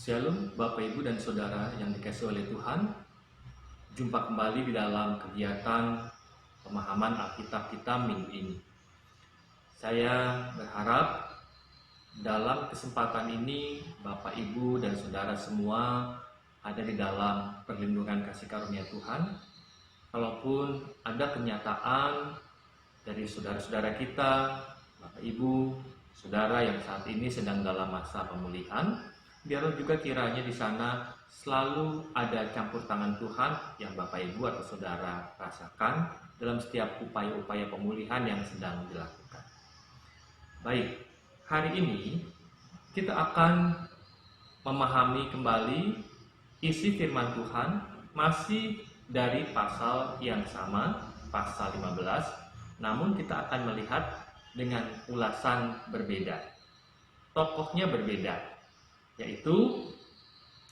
Shalom Bapak Ibu dan Saudara yang dikasihi oleh Tuhan. Jumpa kembali di dalam kegiatan pemahaman Alkitab kita minggu ini. Saya berharap dalam kesempatan ini Bapak Ibu dan Saudara semua ada di dalam perlindungan kasih karunia Tuhan. Kalaupun ada kenyataan dari saudara-saudara kita, Bapak Ibu, Saudara yang saat ini sedang dalam masa pemulihan, biarlah juga kiranya di sana selalu ada campur tangan Tuhan yang Bapak Ibu atau Saudara rasakan dalam setiap upaya-upaya pemulihan yang sedang dilakukan. Baik, hari ini kita akan memahami kembali isi firman Tuhan masih dari pasal yang sama, pasal 15, namun kita akan melihat dengan ulasan berbeda. Tokohnya berbeda, yaitu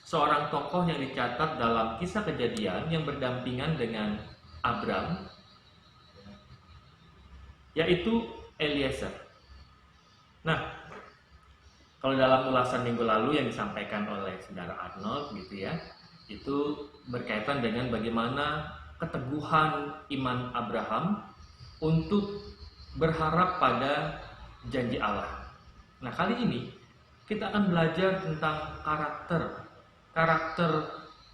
seorang tokoh yang dicatat dalam Kisah Kejadian yang berdampingan dengan Abram, yaitu Eliezer. Nah, kalau dalam ulasan minggu lalu yang disampaikan oleh Saudara Arnold gitu ya, itu berkaitan dengan bagaimana keteguhan iman Abraham untuk berharap pada janji Allah. Nah, kali ini kita akan belajar tentang karakter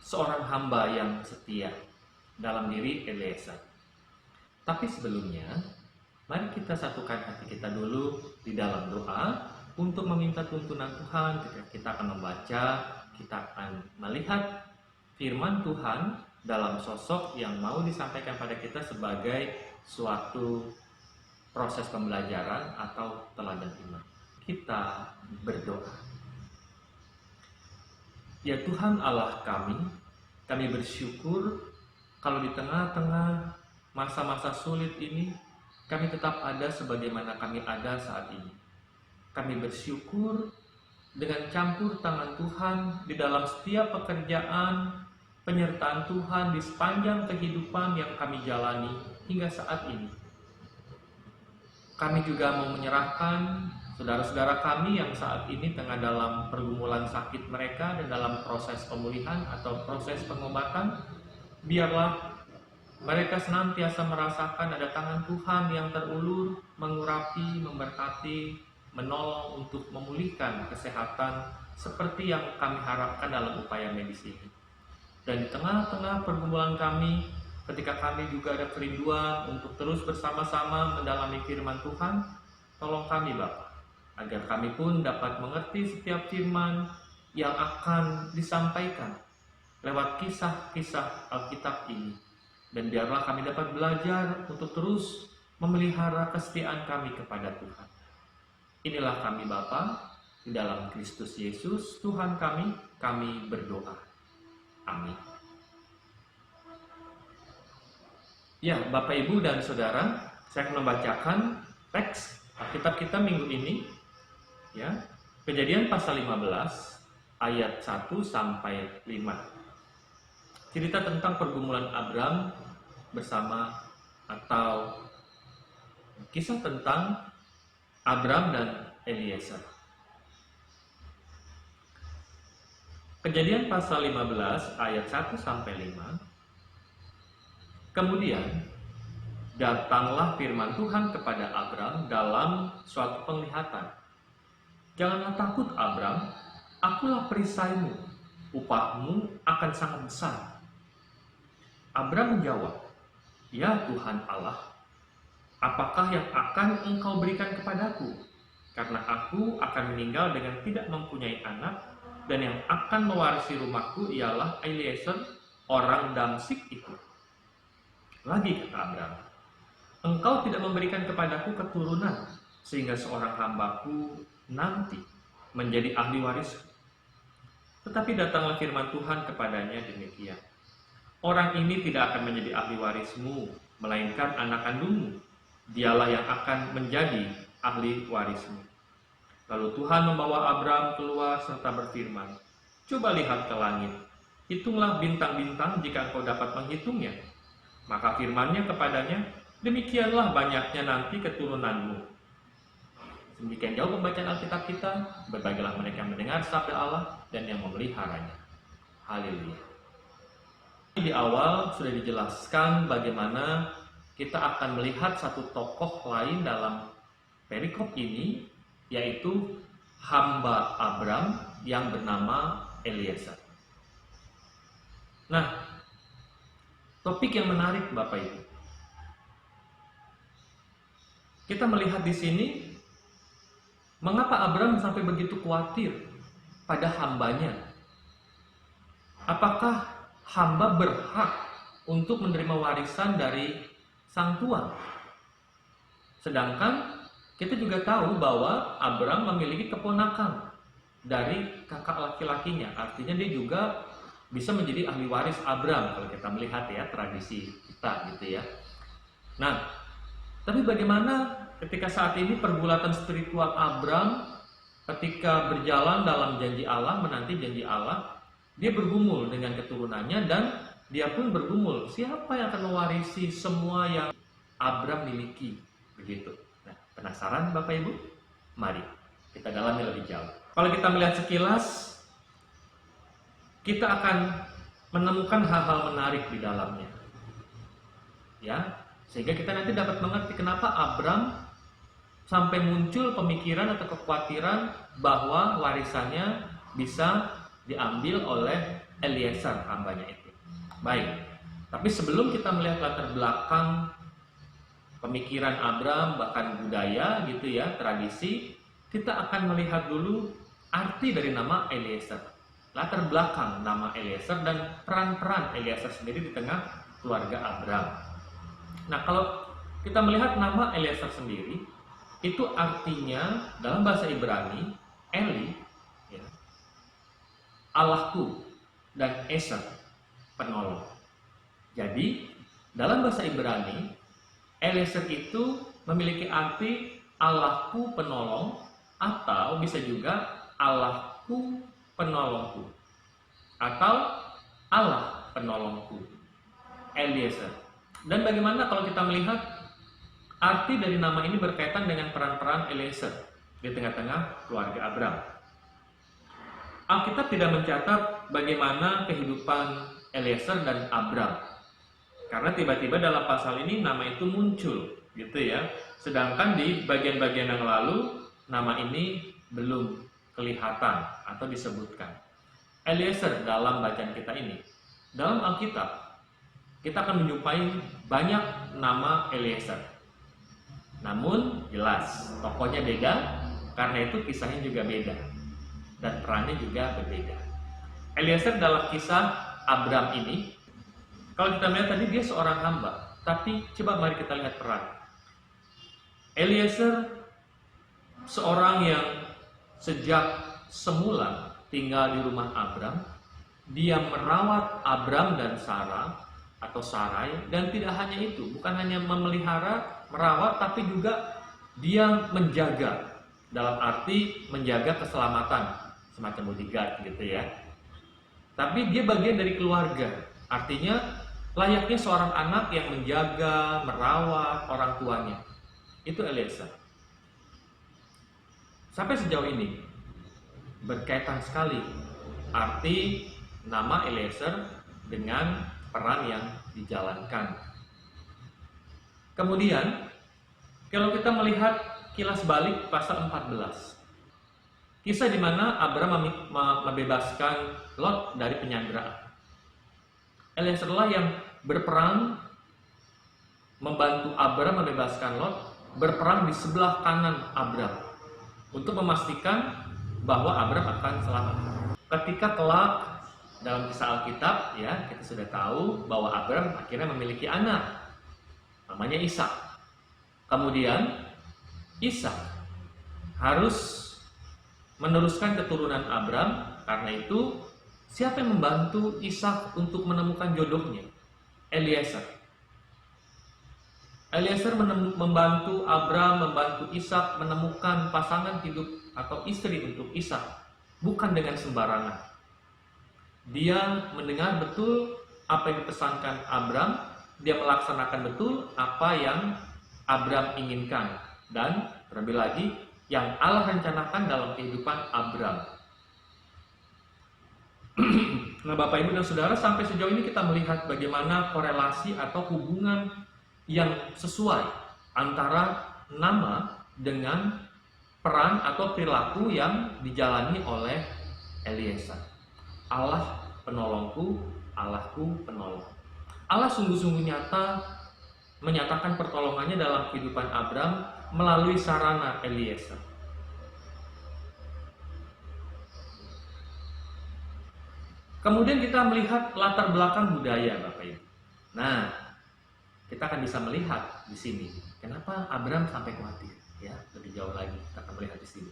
seorang hamba yang setia dalam diri Eliezer. Tapi sebelumnya, mari kita satukan hati kita dulu di dalam doa untuk meminta tuntunan Tuhan. Kita akan membaca, kita akan melihat firman Tuhan dalam sosok yang mau disampaikan pada kita sebagai suatu proses pembelajaran atau teladan iman. Kita berdoa. Ya Tuhan Allah kami bersyukur kalau di tengah-tengah masa-masa sulit ini, kami tetap ada sebagaimana kami ada saat ini. Kami bersyukur dengan campur tangan Tuhan di dalam setiap pekerjaan, penyertaan Tuhan di sepanjang kehidupan yang kami jalani hingga saat ini. Kami juga mau menyerahkan saudara-saudara kami yang saat ini tengah dalam pergumulan sakit mereka dan dalam proses pemulihan atau proses pengobatan. Biarlah mereka senantiasa merasakan ada tangan Tuhan yang terulur, mengurapi, memberkati, menolong untuk memulihkan kesehatan seperti yang kami harapkan dalam upaya medis ini. Dan di tengah-tengah pergumulan kami, ketika kami juga ada kerinduan untuk terus bersama-sama mendalami firman Tuhan, tolong kami Bapa, agar kami pun dapat mengerti setiap firman yang akan disampaikan lewat kisah-kisah Alkitab ini. Dan biarlah kami dapat belajar untuk terus memelihara kesetiaan kami kepada Tuhan. Inilah kami Bapa, di dalam Kristus Yesus, Tuhan kami berdoa. Amin. Ya, Bapak Ibu dan Saudara, saya akan membacakan teks Alkitab kita minggu ini, ya, Kejadian pasal 15 ayat 1 sampai 5. Cerita tentang pergumulan Abram bersama atau kisah tentang Abram dan Eliezer. Kejadian pasal 15 ayat 1 sampai 5. Kemudian datanglah firman Tuhan kepada Abram dalam suatu penglihatan. Janganlah takut Abram, akulah perisaimu, upahmu akan sangat besar. Abram menjawab, ya Tuhan Allah, apakah yang akan engkau berikan kepadaku? Karena aku akan meninggal dengan tidak mempunyai anak, dan yang akan mewarisi rumahku ialah Eliezer, orang Damsyik itu. Lagi kata Abram, engkau tidak memberikan kepadaku keturunan, sehingga seorang hambaku nanti menjadi ahli warisku. Tetapi datanglah firman Tuhan kepadanya demikian, orang ini tidak akan menjadi ahli warismu, melainkan anak kandungmu, dialah yang akan menjadi ahli warismu. Lalu Tuhan membawa Abram keluar serta berfirman, coba lihat ke langit, hitunglah bintang-bintang jika engkau dapat menghitungnya. Maka firman-Nya kepadanya, demikianlah banyaknya nanti keturunanmu. Demikian jauh pembacaan Alkitab kita, berbahagialah mereka yang mendengar sabda Allah dan yang memeliharanya. Haleluya. Di awal sudah dijelaskan bagaimana kita akan melihat satu tokoh lain dalam perikop ini, yaitu hamba Abram yang bernama Eliezer. Nah, topik yang menarik Bapak Ibu. Kita melihat di sini mengapa Abram sampai begitu khawatir pada hambanya. Apakah hamba berhak untuk menerima warisan dari sang tuan? Sedangkan kita juga tahu bahwa Abram memiliki keponakan dari kakak laki-lakinya. Artinya dia juga bisa menjadi ahli waris Abram kalau kita melihat ya tradisi kita gitu ya. Nah, tapi bagaimana ketika saat ini pergulatan spiritual Abram ketika berjalan dalam janji Allah, menanti janji Allah, dia bergumul dengan keturunannya dan dia pun bergumul, siapa yang akan mewarisi semua yang Abram miliki, begitu. Nah, penasaran Bapak Ibu? Mari kita dalami lebih jauh. Kalau kita melihat sekilas, kita akan menemukan hal-hal menarik di dalamnya. Ya, sehingga kita nanti dapat mengerti kenapa Abram sampai muncul pemikiran atau kekhawatiran bahwa warisannya bisa diambil oleh Eliezer hambanya itu. Baik, tapi sebelum kita melihat latar belakang pemikiran Abram, bahkan budaya gitu ya, tradisi, kita akan melihat dulu arti dari nama Eliezer, latar belakang nama Eliezer dan peran-peran Eliezer sendiri di tengah keluarga Abram. Nah, kalau kita melihat nama Eliezer sendiri, itu artinya dalam bahasa Ibrani, Eli, ya, Allahku, dan Eser, penolong. Jadi, dalam bahasa Ibrani, Eliezer itu memiliki arti Allahku penolong, atau bisa juga Allahku penolongku, atau Allah penolongku, Eliezer. Dan bagaimana kalau kita melihat arti dari nama ini berkaitan dengan peran-peran Eliezer di tengah-tengah keluarga Abram. Alkitab tidak mencatat bagaimana kehidupan Eliezer dan Abram, karena tiba-tiba dalam pasal ini nama itu muncul, gitu ya. Sedangkan di bagian-bagian yang lalu nama ini belum kelihatan atau disebutkan. Eliezer dalam bacaan kita ini, dalam Alkitab kita akan menjumpai banyak nama Eliezer. Namun jelas tokohnya beda, karena itu kisahnya juga beda dan perannya juga berbeda. Eliezer dalam kisah Abram ini, kalau kita lihat tadi dia seorang hamba, tapi coba mari kita lihat peran. Eliezer seorang yang sejak semula tinggal di rumah Abram, dia merawat Abram dan Sarah atau Sarai, dan tidak hanya itu, bukan hanya memelihara, merawat, tapi juga dia menjaga, dalam arti menjaga keselamatan, semacam bodyguard gitu ya. Tapi dia bagian dari keluarga, artinya layaknya seorang anak yang menjaga, merawat orang tuanya. Itu Eliezer. Sampai sejauh ini berkaitan sekali arti nama Eliezer dengan peran yang dijalankan. Kemudian, kalau kita melihat kilas balik pasal 14, kisah di mana Abram membebaskan Lot dari penyanderaan. Eliezer lah yang berperan membantu Abram membebaskan Lot, berperang di sebelah kanan Abram untuk memastikan bahwa Abram akan selamat. Ketika kelak dalam kisah Alkitab ya, kita sudah tahu bahwa Abram akhirnya memiliki anak namanya Ishak. Kemudian Ishak harus meneruskan keturunan Abram, karena itu siapa yang membantu Ishak untuk menemukan jodohnya? Eliezer. Eliezer membantu Abram, membantu Ishak menemukan pasangan hidup atau istri untuk Ishak, bukan dengan sembarangan. Dia mendengar betul apa yang dipesankan Abram, dia melaksanakan betul apa yang Abram inginkan, dan terlebih lagi yang Allah rencanakan dalam kehidupan Abram. Nah, Bapak Ibu dan Saudara, sampai sejauh ini kita melihat bagaimana korelasi atau hubungan yang sesuai antara nama dengan peran atau perilaku yang dijalani oleh Eliezer. Allah penolongku, Allahku penolong. Allah sungguh-sungguh nyata menyatakan pertolongannya dalam kehidupan Abram melalui sarana Eliezer. Kemudian kita melihat latar belakang budaya, Bapak Ibu. Nah, kita akan bisa melihat di sini kenapa Abram sampai khawatir, ya. Lebih jauh lagi kita akan melihat di sini.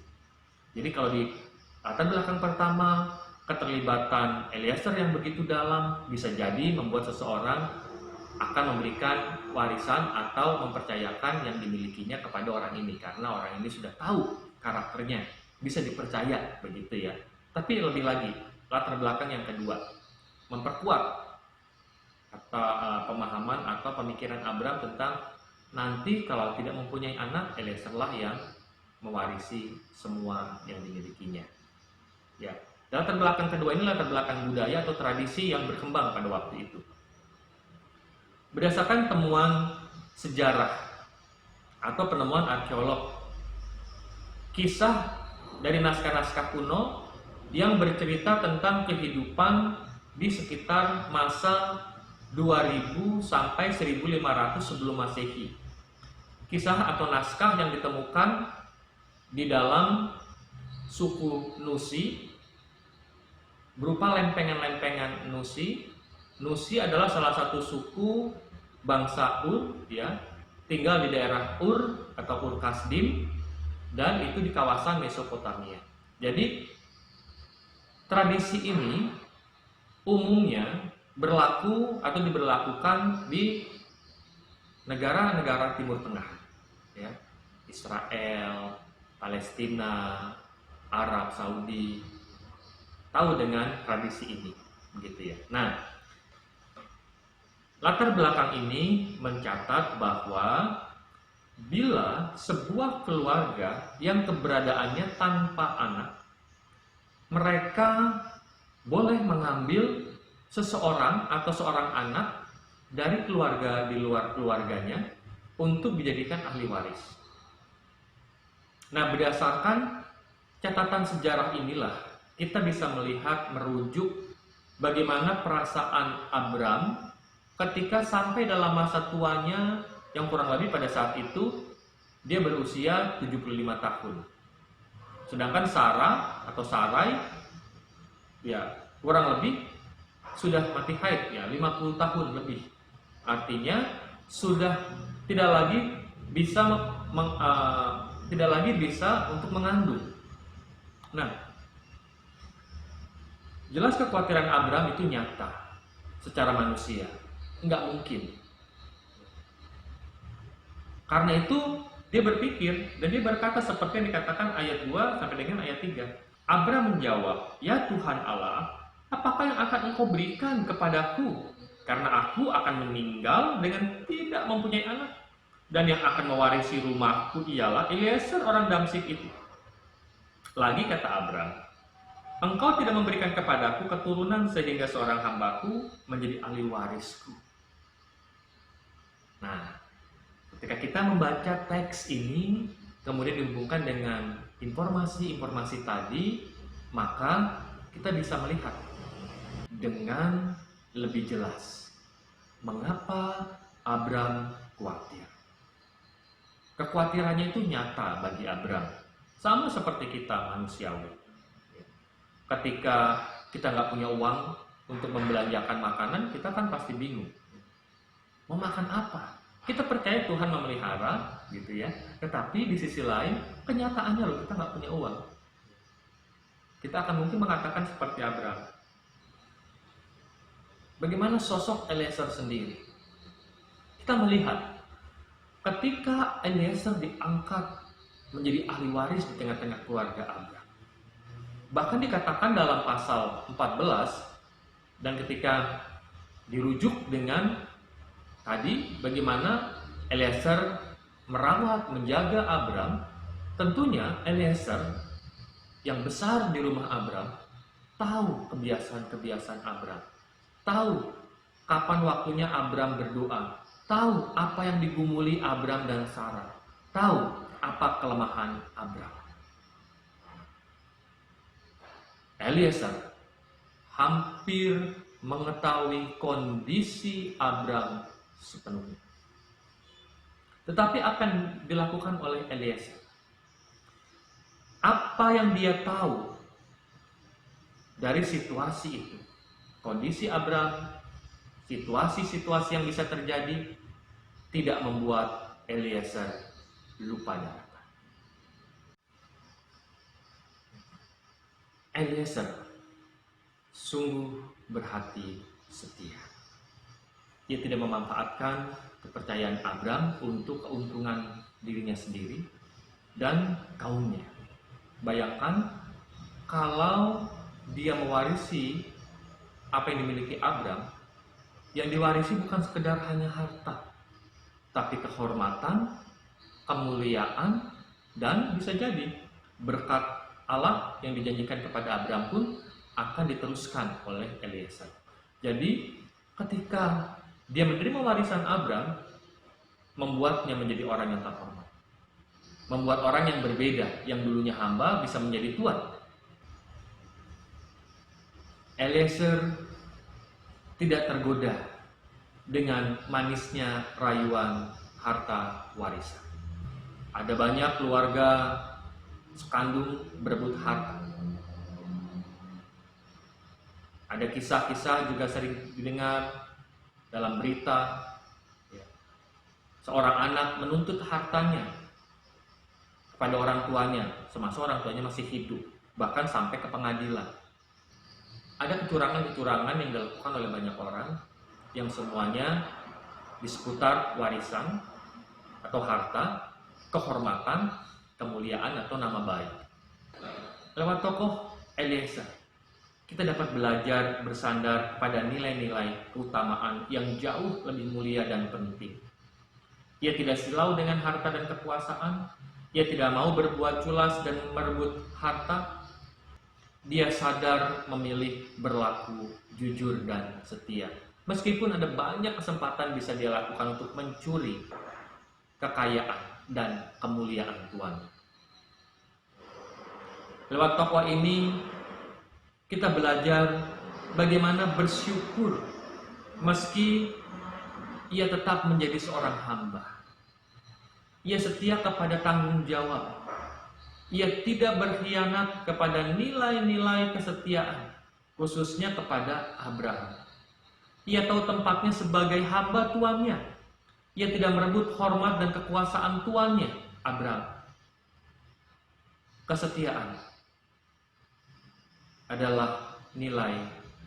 Jadi kalau di latar belakang pertama, keterlibatan Eliezer yang begitu dalam bisa jadi membuat seseorang akan memberikan warisan atau mempercayakan yang dimilikinya kepada orang ini karena orang ini sudah tahu karakternya, bisa dipercaya, begitu ya. Tapi lebih lagi, latar belakang yang kedua, memperkuat atau pemahaman atau pemikiran Abram tentang nanti kalau tidak mempunyai anak, Eliezer lah yang mewarisi semua yang dimilikinya. Ya, latar belakang kedua ini latar belakang budaya atau tradisi yang berkembang pada waktu itu. Berdasarkan temuan sejarah atau penemuan arkeolog, kisah dari naskah-naskah kuno yang bercerita tentang kehidupan di sekitar masa 2000 sampai 1500 sebelum Masehi. Kisah atau naskah yang ditemukan di dalam suku Nusi berupa lempengan-lempengan Nusi. Nusi adalah salah satu suku bangsa Ur, ya, tinggal di daerah Ur atau Ur Kasdim, dan itu di kawasan Mesopotamia. Jadi tradisi ini umumnya berlaku atau diberlakukan di negara-negara Timur Tengah, ya, Israel, Palestina, Arab Saudi, tahu dengan tradisi ini, begitu ya. Nah, latar belakang ini mencatat bahwa bila sebuah keluarga yang keberadaannya tanpa anak, mereka boleh mengambil seseorang atau seorang anak dari keluarga di luar keluarganya untuk dijadikan ahli waris. Nah, berdasarkan catatan sejarah inilah kita bisa melihat merujuk bagaimana perasaan Abram ketika sampai dalam masa tuanya yang kurang lebih pada saat itu dia berusia 75 tahun. Sedangkan Sarah atau Sarai ya kurang lebih sudah mati haid ya 50 tahun lebih. Artinya sudah tidak lagi bisa untuk mengandung. Nah, jelas kekhawatiran Abram itu nyata secara manusia. Nggak mungkin. Karena itu dia berpikir dan dia berkata seperti yang dikatakan ayat 2 sampai dengan ayat 3. Abram menjawab, "Ya Tuhan Allah, apakah yang akan Engkau berikan kepadaku? Karena aku akan meninggal dengan tidak mempunyai anak. Dan yang akan mewarisi rumahku ialah Eliezer orang Damsyik itu." Lagi kata Abram, "Engkau tidak memberikan kepadaku keturunan sehingga seorang hambaku menjadi ahli warisku." Nah, ketika kita membaca teks ini, kemudian dihubungkan dengan informasi-informasi tadi, maka kita bisa melihat dengan lebih jelas mengapa Abram khawatir. Kekhawatirannya itu nyata bagi Abram, sama seperti kita manusiawi. Ketika kita nggak punya uang untuk membelanjakan makanan, kita kan pasti bingung. Mau makan apa? Kita percaya Tuhan memelihara, gitu ya. Tetapi di sisi lain, kenyataannya loh kita nggak punya uang. Kita akan mungkin mengatakan seperti Abram. Bagaimana sosok Eliezer sendiri? Kita melihat ketika Eliezer diangkat menjadi ahli waris di tengah-tengah keluarga Abram. Bahkan dikatakan dalam pasal 14 dan ketika dirujuk dengan tadi bagaimana Eliezer merawat, menjaga Abram, Tentunya Eliezer yang besar di rumah Abram tahu kebiasaan-kebiasaan Abram, tahu kapan waktunya Abram berdoa, tahu apa yang digumuli Abram dan Sarah, tahu apa kelemahan Abram. Eliezer hampir mengetahui kondisi Abram sepenuhnya. Tetapi akan dilakukan oleh Eliezer. Apa yang dia tahu dari situasi itu, kondisi Abram, situasi-situasi yang bisa terjadi, tidak membuat Eliezer lupa daratan. Eliezer sungguh berhati setia. Dia tidak memanfaatkan kepercayaan Abram untuk keuntungan dirinya sendiri dan kaumnya. Bayangkan kalau dia mewarisi apa yang dimiliki Abram, yang diwarisi bukan sekedar hanya harta, tapi kehormatan, kemuliaan, dan bisa jadi berkat Allah yang dijanjikan kepada Abram pun akan diteruskan oleh Eliezer. Jadi ketika dia menerima warisan Abram, membuatnya menjadi orang yang terhormat. Membuat orang yang berbeda, yang dulunya hamba bisa menjadi tuan. Eliezer tidak tergoda dengan manisnya rayuan harta warisan. Ada banyak keluarga sekandung berebut harta. Ada kisah-kisah juga sering didengar dalam berita. Seorang anak menuntut hartanya kepada orang tuanya, semasa orang tuanya masih hidup, bahkan sampai ke pengadilan. Ada kecurangan-kecurangan yang dilakukan oleh banyak orang, yang semuanya di seputar warisan atau harta, kehormatan, kemuliaan atau nama baik. Lewat tokoh Eliezer, kita dapat belajar bersandar pada nilai-nilai keutamaan yang jauh lebih mulia dan penting. Ia tidak silau dengan harta dan kekuasaan. Ia tidak mau berbuat culas dan merebut harta. Dia sadar memilih berlaku jujur dan setia. Meskipun ada banyak kesempatan bisa dia lakukan untuk mencuri kekayaan dan kemuliaan Tuhan. Lewat tokoh ini kita belajar bagaimana bersyukur meski ia tetap menjadi seorang hamba. Ia setia kepada tanggung jawab. Ia tidak berkhianat kepada nilai-nilai kesetiaan, khususnya kepada Abraham. Ia tahu tempatnya sebagai hamba tuannya. Ia tidak merebut hormat dan kekuasaan tuannya, Abraham. Kesetiaan adalah nilai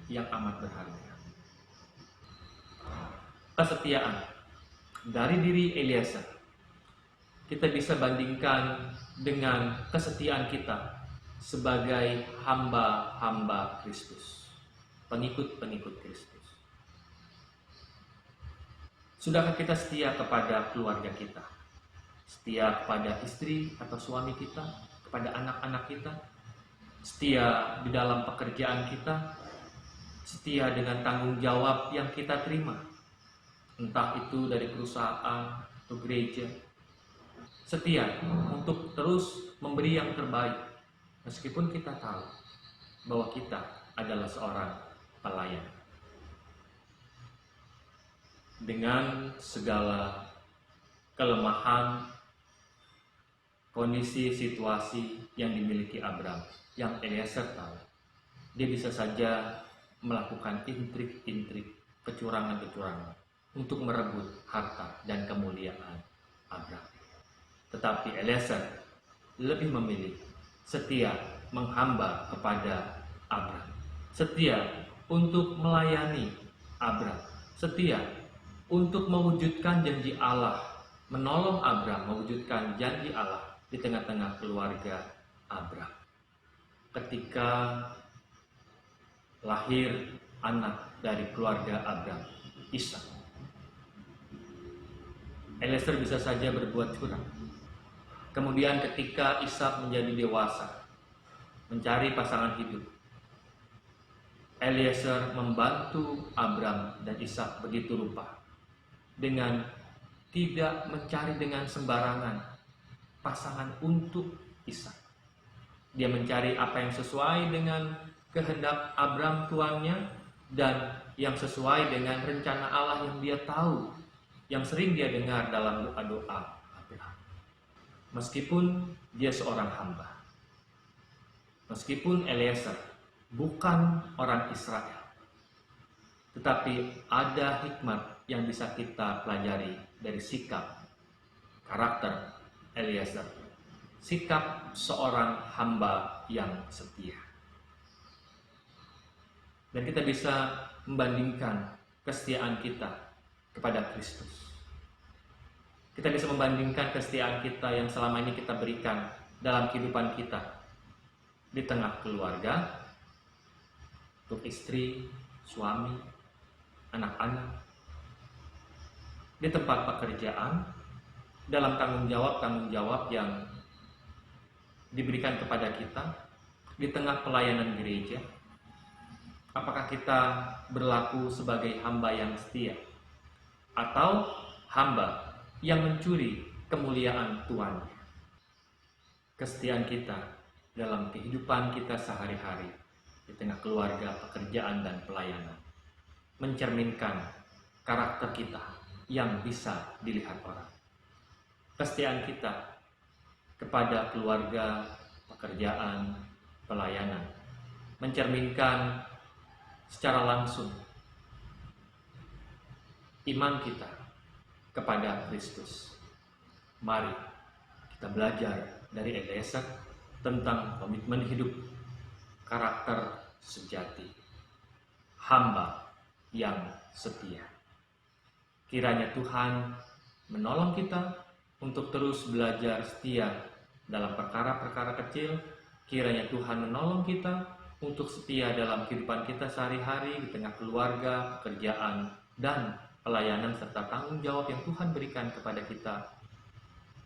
yang amat berharga. Kesetiaan dari diri Eliezer kita bisa bandingkan dengan kesetiaan kita sebagai hamba-hamba Kristus, pengikut-pengikut Kristus. Sudahkah kita setia kepada keluarga kita? Setia kepada istri atau suami kita, kepada anak-anak kita? Setia di dalam pekerjaan kita? Setia dengan tanggung jawab yang kita terima? Entah itu dari perusahaan atau gereja. Setia untuk terus memberi yang terbaik, meskipun kita tahu bahwa kita adalah seorang pelayan. Dengan segala kelemahan, kondisi, situasi yang dimiliki Abram, yang Eliezer tahu, dia bisa saja melakukan intrik-intrik, kecurangan-kecurangan untuk merebut harta dan kemuliaan Abram. Tetapi Eliezer lebih memilih setia menghamba kepada Abram, setia untuk melayani Abram, setia untuk mewujudkan janji Allah, menolong Abram mewujudkan janji Allah di tengah-tengah keluarga Abram. Ketika lahir anak dari keluarga Abram, Ishak, Eliezer bisa saja berbuat curang. Kemudian ketika Ishak menjadi dewasa, mencari pasangan hidup, Eliezer membantu Abram dan Ishak begitu rupa dengan tidak mencari dengan sembarangan pasangan untuk Ishak. Dia mencari apa yang sesuai dengan kehendak Abram tuannya dan yang sesuai dengan rencana Allah yang dia tahu, yang sering dia dengar dalam doa-doa Abraham. Meskipun dia seorang hamba, meskipun Eliezer bukan orang Israel, tetapi ada hikmat yang bisa kita pelajari dari sikap karakter Eliezer, sikap seorang hamba yang setia. Dan kita bisa membandingkan kesetiaan kita kepada Kristus. Kita bisa membandingkan kesetiaan kita yang selama ini kita berikan dalam kehidupan kita di tengah keluarga, untuk istri, suami, anak-anak, di tempat pekerjaan, dalam tanggung jawab yang diberikan kepada kita, di tengah pelayanan gereja. Apakah kita berlaku sebagai hamba yang setia atau hamba yang mencuri kemuliaan Tuhan? Kesetiaan kita dalam kehidupan kita sehari-hari di tengah keluarga, pekerjaan, dan pelayanan mencerminkan karakter kita yang bisa dilihat orang. Kesetiaan kita kepada keluarga, pekerjaan, pelayanan mencerminkan secara langsung iman kita kepada Kristus. Mari kita belajar dari Eliezer tentang komitmen hidup, karakter sejati, hamba yang setia. Kiranya Tuhan menolong kita untuk terus belajar setia dalam perkara-perkara kecil. Kiranya Tuhan menolong kita untuk setia dalam kehidupan kita sehari-hari di tengah keluarga, pekerjaan, dan pelayanan serta tanggung jawab yang Tuhan berikan kepada kita.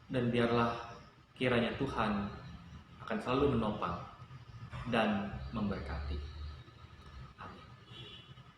Dan biarlah kiranya Tuhan akan selalu menopang dan memberkati.